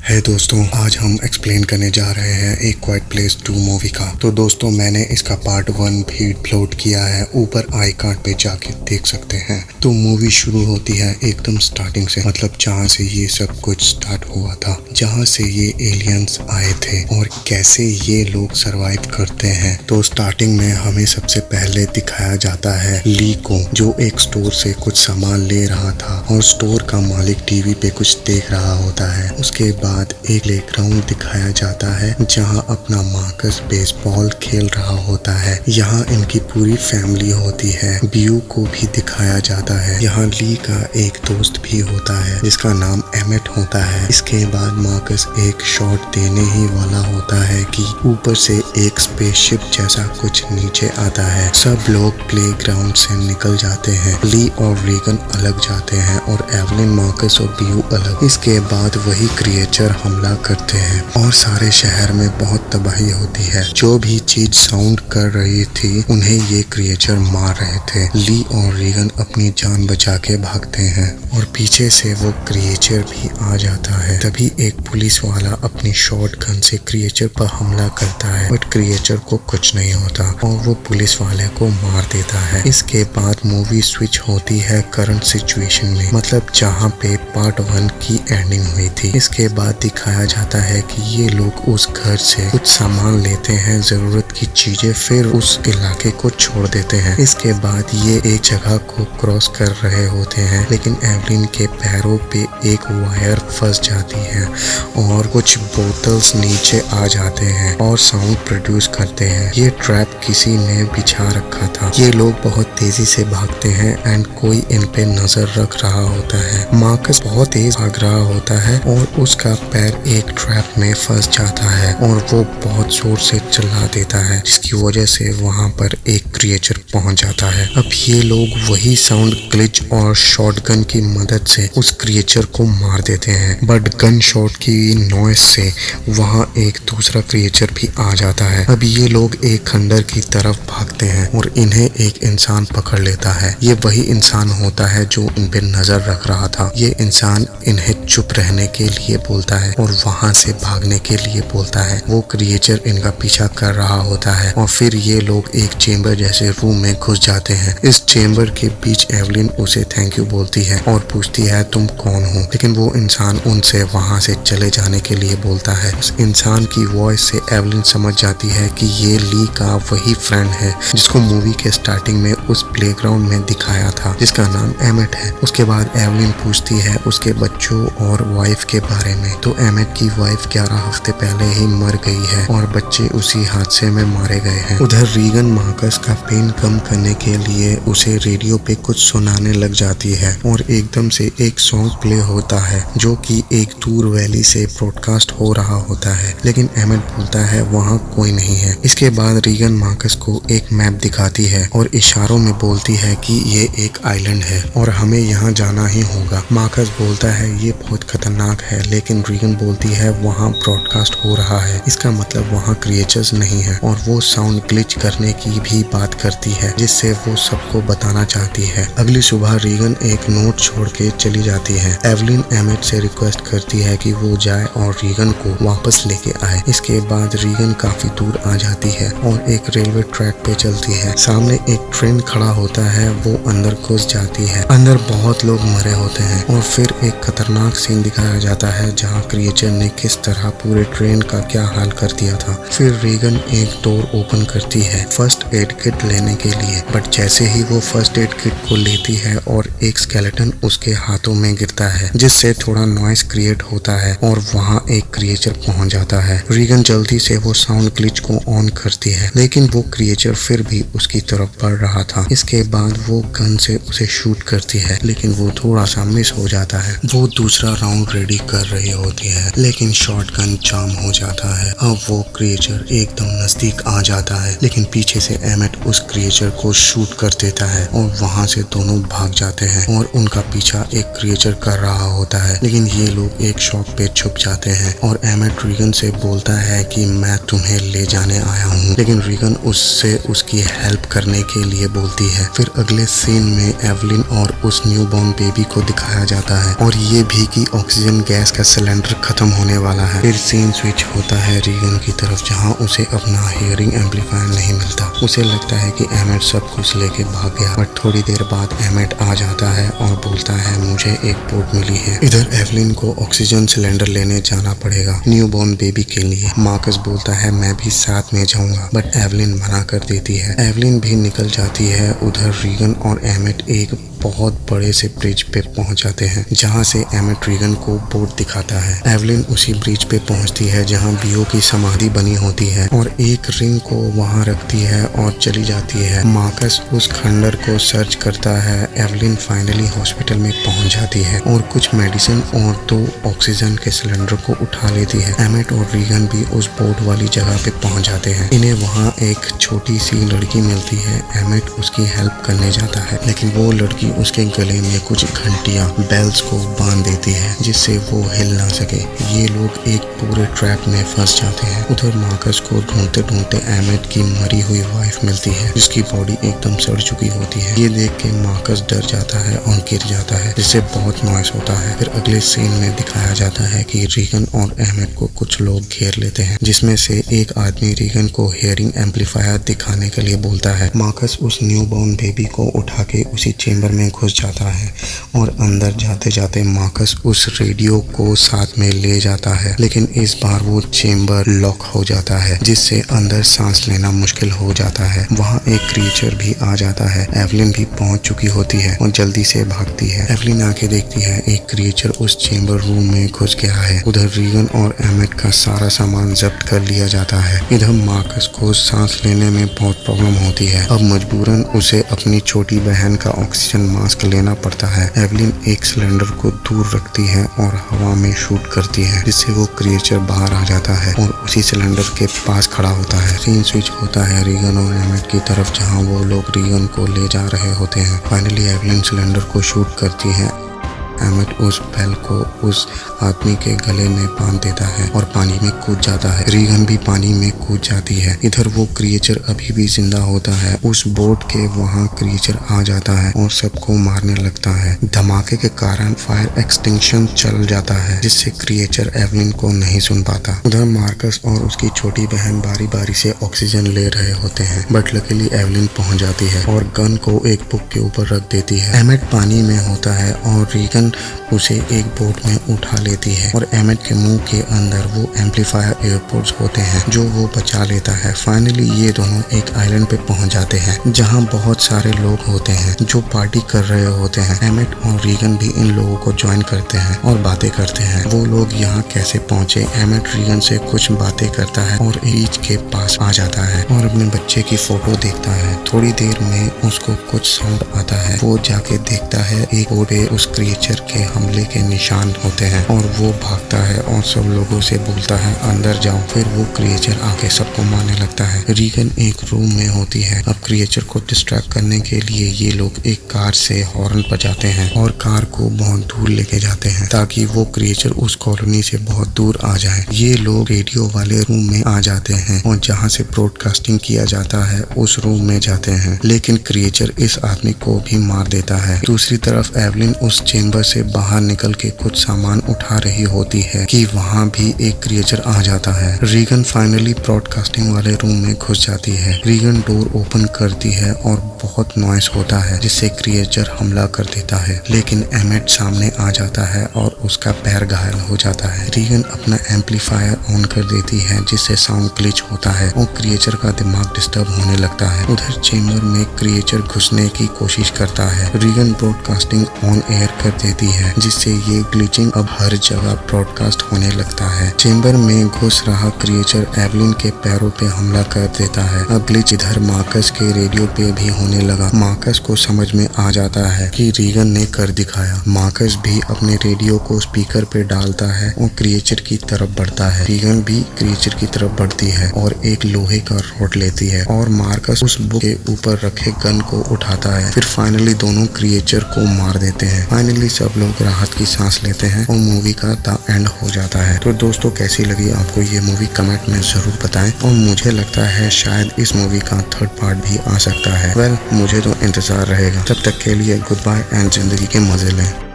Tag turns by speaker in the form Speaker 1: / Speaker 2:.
Speaker 1: है दोस्तों, आज हम एक्सप्लेन करने जा रहे हैं एक क्वाइट प्लेस 2 मूवी का। तो दोस्तों, मैंने इसका पार्ट 1 भी अपलोड किया है, ऊपर आई कार्ड पे जाके देख सकते हैं। तो मूवी शुरू होती है एकदम स्टार्टिंग से, मतलब जहाँ से ये सब कुछ स्टार्ट हुआ था, जहाँ से ये एलियंस आए थे और कैसे ये लोग सरवाइव करते हैं। तो स्टार्टिंग में हमें सबसे पहले दिखाया जाता है ली को, जो एक स्टोर से कुछ सामान ले रहा था और स्टोर का मालिक टीवी पे कुछ देख रहा होता है। उसके बाद एक प्लेग्राउंड दिखाया जाता है जहां अपना मार्कस बेसबॉल खेल रहा होता है। यहां इनकी पूरी फैमिली होती है। ब्यू को भी दिखाया जाता है। यहां ली का एक दोस्त भी होता है जिसका नाम एमेट होता है। इसके बाद मार्कस एक शॉट देने ही वाला होता है कि ऊपर से एक स्पेसशिप जैसा कुछ नीचे आता है। सब लोग प्लेग्राउंड से निकल जाते हैं। ली और रीगन अलग जाते हैं और एवलिन, मार्कस और ब्यू अलग। इसके बाद वही क्रिएचर हमला करते हैं और सारे शहर में बहुत तबाही होती है। जो भी चीज साउंड कर रही थी उन्हें ये क्रिएचर मार रहे थे। ली और रीगन अपनी जान बचा के भागते हैं और पीछे से वो क्रिएचर भी आ जाता है। तभी एक पुलिस वाला अपनी शॉट गन से क्रिएचर पर हमला करता है, बट क्रिएचर को कुछ नहीं होता और वो पुलिस वाले को मार देता है। इसके बाद मूवी स्विच होती है करंट सिचुएशन में, मतलब जहाँ पे पार्ट 1 की एंडिंग हुई थी। इसके बाद दिखाया जाता है कि ये लोग उस घर से कुछ सामान लेते हैं, जरूरत की चीजें, फिर उस इलाके को छोड़ देते हैं। इसके बाद ये एक जगह को क्रॉस कर रहे होते हैं, लेकिन एवलिन के पैरों पे एक वायर फंस जाती है और कुछ बोतल्स नीचे आ जाते हैं और साउंड प्रोड्यूस करते हैं। ये ट्रैप किसी ने बिछा रखा था। ये लोग बहुत तेजी से भागते हैं एंड कोई इन पे नजर रख रहा होता है। मार्कस बहुत तेज भाग रहा होता है और उसका पैर एक ट्रैप में फंस जाता है और वो बहुत जोर से चिल्ला देता है, जिसकी वजह से वहां पर एक क्रिएचर पहुंच जाता है। अब ये लोग वही साउंड ग्लिच और शॉटगन की मदद से उस क्रिएचर को मार देते हैं, बट गन शॉट की नॉइस से वहां एक दूसरा क्रिएचर भी आ जाता है। अब ये लोग एक खंडर की तरफ भागते हैं और इन्हें एक इंसान पकड़ लेता है। ये वही इंसान होता है जो इन पे नजर रख रहा था। ये इंसान इन्हें चुप रहने के लिए बोलता है और वहां से भागने के लिए बोलता है। वो क्रिएचर इनका पीछा कर रहा होता है और फिर ये लोग एक चेंबर जैसे रूम में घुस जाते हैं। इस चेंबर के बीच एवलिन उसे थैंक यू बोलती है और पूछती है तुम कौन हो, लेकिन वो इंसान उनसे वहां से चले जाने के लिए बोलता है। उस इंसान की वॉइस से एवलिन समझ जाती है कि ये ली का वही फ्रेंड है जिसको मूवी के स्टार्टिंग में उस प्लेग्राउंड में दिखाया था, जिसका नाम एमेट है। उसके बाद एवलिन पूछती है उसके बच्चों और वाइफ के बारे में। तो एमेट की वाइफ 11 हफ्ते पहले ही मर गई है और बच्चे उसी हादसे में मारे गए हैं। उधर रीगन मार्कस का पेन कम करने के लिए उसे रेडियो पे कुछ सुनाने लग जाती है और एकदम से एक सॉन्ग प्ले होता है जो कि एक दूर वैली से ब्रॉडकास्ट हो रहा होता है, लेकिन एमेट बोलता है वहाँ कोई नहीं है। इसके बाद रीगन मार्कस को एक मैप दिखाती है और इशारों में बोलती है कि ये एक आइलैंड है और हमें यहाँ जाना ही होगा। मार्कस बोलता है ये बहुत खतरनाक है, लेकिन रीगन बोलती है वहाँ ब्रॉडकास्ट हो रहा है, इसका मतलब वहाँ क्रिएचर्स नहीं है और वो साउंड ग्लिच करने की भी बात करती है, जिससे वो सबको बताना चाहती है। अगली सुबह रीगन एक नोट छोड़ के चली जाती है। एवलिन एमेट से रिक्वेस्ट करती है कि वो जाए और रीगन को वापस लेके आए। इसके बाद रीगन काफी दूर आ जाती है और एक रेलवे ट्रैक पे चलती है। सामने एक ट्रेन खड़ा होता है, वो अंदर घुस जाती है। अंदर बहुत लोग मरे होते हैं और फिर एक खतरनाक सीन दिखाया जाता है जहाँ क्रिएचर ने किस तरह पूरे ट्रेन का क्या हाल कर दिया था। फिर रीगन एक डोर ओपन करती है फर्स्ट एड किट लेने के लिए, बट जैसे ही वो फर्स्ट एड किट को लेती है और एक स्केलेटन उसके हाथों में गिरता है, जिससे थोड़ा नॉइस क्रिएट होता है और वहाँ एक क्रिएचर पहुंच जाता है। रीगन जल्दी से वो साउंड ग्लिच को ऑन करती है, लेकिन वो क्रिएचर फिर भी उसकी तरफ बढ़ रहा था। इसके बाद वो गन से उसे शूट करती है, लेकिन वो थोड़ा सा मिस हो जाता है। वो दूसरा राउंड रेडी कर रही होती है, लेकिन शॉटगन जाम हो जाता है। अब वो क्रिएचर एकदम नजदीक आ जाता है, लेकिन पीछे से एमेट उस क्रिएचर को शूट कर देता है और वहां से दोनों भाग जाते हैं और उनका पीछा एक क्रिएचर कर रहा होता है, लेकिन ये लोग एक शॉप पे छुप जाते हैं और एमेट रीगन से बोलता है कि मैं तुम्हें ले जाने आया हूँ, लेकिन रीगन उससे उसकी हेल्प करने के लिए बोलती है। फिर अगले सीन में एवलिन और उस न्यूबॉर्न बेबी को दिखाया जाता है और ये भी कि ऑक्सीजन गैस का सिलेंडर खत्म होने वाला है। फिर सीन स्विच होता है रीगन की तरफ, जहाँ उसे अपना हियरिंग एम्पलीफायर नहीं मिलता। उसे लगता है कि एमेट सब कुछ लेके भाग गया, बट थोड़ी देर बाद एमेट आ जाता है और बोलता है मुझे एक बोट मिली है। इधर एवलिन को ऑक्सीजन सिलेंडर लेने जाना पड़ेगा न्यूबॉर्न बेबी के लिए। मार्कस बोलता है मैं भी साथ में जाऊंगा, बट एवलिन मना कर देती है। एवलिन भी निकल जाती है। उधर रीगन और एमेट एक बहुत बड़े से ब्रिज पे पहुंच जाते हैं, जहां से एमेट रीगन को बोट दिखाता है। एवलिन उसी ब्रिज पे पहुंचती है जहां बियो की समाधि बनी होती है और एक रिंग को वहां रखती है और चली जाती है। मार्कस उस खंडर को सर्च करता है। एवलिन फाइनली हॉस्पिटल में पहुंच जाती है और कुछ मेडिसिन और 2 ऑक्सीजन के सिलेंडर को उठा लेती है। एमेट और रीगन भी उस बोट वाली जगह पे पहुंच जाते हैं। इन्हें वहां एक छोटी सी लड़की मिलती है। एमेट उसकी हेल्प करने जाता है, लेकिन वो लड़की उसके गले में कुछ घंटियां बेल्स को बांध देती है, जिससे वो हिल ना सके। ये लोग एक पूरे ट्रैप में फंस जाते हैं। उधर मार्कस को ढूंढते ढूंढते एमेट की मरी हुई वाइफ मिलती है, जिसकी बॉडी एकदम सड़ चुकी होती है। ये देख के मार्कस डर जाता है और गिर जाता है, जिससे बहुत नॉइस होता है। फिर अगले सीन में दिखाया जाता है कि रीगन और एमेट को कुछ लोग घेर लेते हैं, जिसमें से एक आदमी रीगन को हियरिंग एम्पलीफायर दिखाने के लिए बोलता है। मार्कस उस न्यूबॉर्न बेबी को उठा के उसी चेंबर में घुस जाता है और अंदर जाते जाते मार्कस उस रेडियो को साथ में ले जाता है, लेकिन इस बार वो चेंबर लॉक हो जाता है, जिससे अंदर सांस लेना मुश्किल हो जाता है। वहाँ एक क्रीचर भी आ जाता है। एवलिन भी पहुंच चुकी होती है और जल्दी से भागती है। एवलिन आके देखती है एक क्रीचर उस चेंबर रूम में घुस गया है। उधर रीगन और एमेट का सारा सामान जब्त कर लिया जाता है। इधर मार्कस को सांस लेने में बहुत प्रॉब्लम होती है। अब मजबूरन उसे अपनी छोटी बहन का ऑक्सीजन मास्क लेना पड़ता है। एवलिन एक सिलेंडर को दूर रखती है और हवा में शूट करती है, जिससे वो क्रिएचर बाहर आ जाता है और उसी सिलेंडर के पास खड़ा होता है। सीन स्विच होता है रीगन और एमेट की तरफ, जहां वो लोग रीगन को ले जा रहे होते हैं। फाइनली एवलिन सिलेंडर को शूट करती है। एमेट उस बेल को उस आदमी के गले में बांध देता है और पानी में कूद जाता है। रीगन भी पानी में कूद जाती है। इधर वो क्रिएचर अभी भी जिंदा होता है। उस बोट के वहाँ क्रिएचर आ जाता है और सबको मारने लगता है। धमाके के कारण फायर एक्सटिंक्शन चल जाता है, जिससे क्रिएचर एवलिन को नहीं सुन पाता। उधर मार्कस और उसकी छोटी बहन बारी बारी से ऑक्सीजन ले रहे होते हैं, बट लकीली एवलिन पहुंच जाती है और गन को एक बुक के ऊपर रख देती है। एमेट पानी में होता है और रीगन उसे एक बोट में उठा लेती है और एमेट के मुंह के अंदर वो एम्पलीफायर एयरपोर्ट्स होते हैं, जो वो बचा लेता है। फाइनली ये दोनों एक आइलैंड पे पहुंच जाते हैं, जहां बहुत सारे लोग होते हैं जो पार्टी कर रहे होते हैं। एमेट और रीगन भी इन लोगों को ज्वाइन करते हैं और बातें करते हैं। वो लोग यहाँ कैसे पहुंचे। एमेट रीगन से कुछ बातें करता है और बीच के पास आ जाता है और अपने बच्चे की फोटो देखता है। थोड़ी देर में उसको कुछ साउंड आता है। वो जाके देखता है एक बोर्ड पे उस क्रिएचर के हमले के निशान होते हैं और वो भागता है और सब लोगों से बोलता है अंदर जाओ। फिर वो क्रिएचर आके सबको मारने लगता है। रीगन एक रूम में होती है। अब क्रिएचर को डिस्ट्रैक्ट करने के लिए ये लोग एक कार से हॉर्न बजाते हैं और कार को बहुत दूर लेके जाते हैं, ताकि वो क्रिएचर उस कॉलोनी से बहुत दूर आ जाए। ये लोग रेडियो वाले रूम में आ जाते हैं और जहाँ से ब्रॉडकास्टिंग किया जाता है उस रूम में जाते हैं, लेकिन क्रिएचर इस आदमी को भी मार देता है। दूसरी तरफ एवलिन उस चेंबर से बाहर निकल के कुछ सामान उठा रही होती है कि वहाँ भी एक क्रिएचर आ जाता है। रीगन फाइनली ब्रॉडकास्टिंग वाले रूम में घुस जाती है। रीगन डोर ओपन करती है और बहुत नॉइस होता है, जिससे क्रिएचर हमला कर देता है, लेकिन एमेट सामने आ जाता है और उसका पैर घायल हो जाता है। रीगन अपना एम्पलीफायर ऑन कर देती है, जिससे साउंड ग्लिच होता है और क्रिएचर का दिमाग डिस्टर्ब होने लगता है। उधर चेंबर में क्रिएचर घुसने की कोशिश करता है। रीगन ब्रॉडकास्टिंग ऑन एयर कर देती है, जिससे ये ग्लिचिंग अब हर जगह ब्रॉडकास्ट होने लगता है। चेंबर में घुस रहा क्रिएचर एवलिन के पैरों पे हमला कर देता है। अब ग्लिच इधर मार्कस के रेडियो पे भी होने लगा। मार्कस को समझ में आ जाता है कि रीगन ने कर दिखाया। मार्कस भी अपने रेडियो को स्पीकर पे डालता है और क्रिएचर की तरफ बढ़ता है। रीगन भी क्रिएचर की तरफ बढ़ती है और एक लोहे का रॉड लेती है और मार्कस उस बुक के ऊपर रखे गन को उठाता है। फिर फाइनली दोनों क्रिएचर को मार देते हैं। फाइनली सब लोग राहत की सांस लेते हैं और मूवी का द एंड हो जाता है। तो दोस्तों कैसी लगी आपको ये मूवी कमेंट में जरूर बताएं और मुझे लगता है शायद इस मूवी का थर्ड पार्ट भी आ सकता है। वेल मुझे तो इंतजार रहेगा। तब तक के लिए गुड बाय एंड जिंदगी के मजे लें।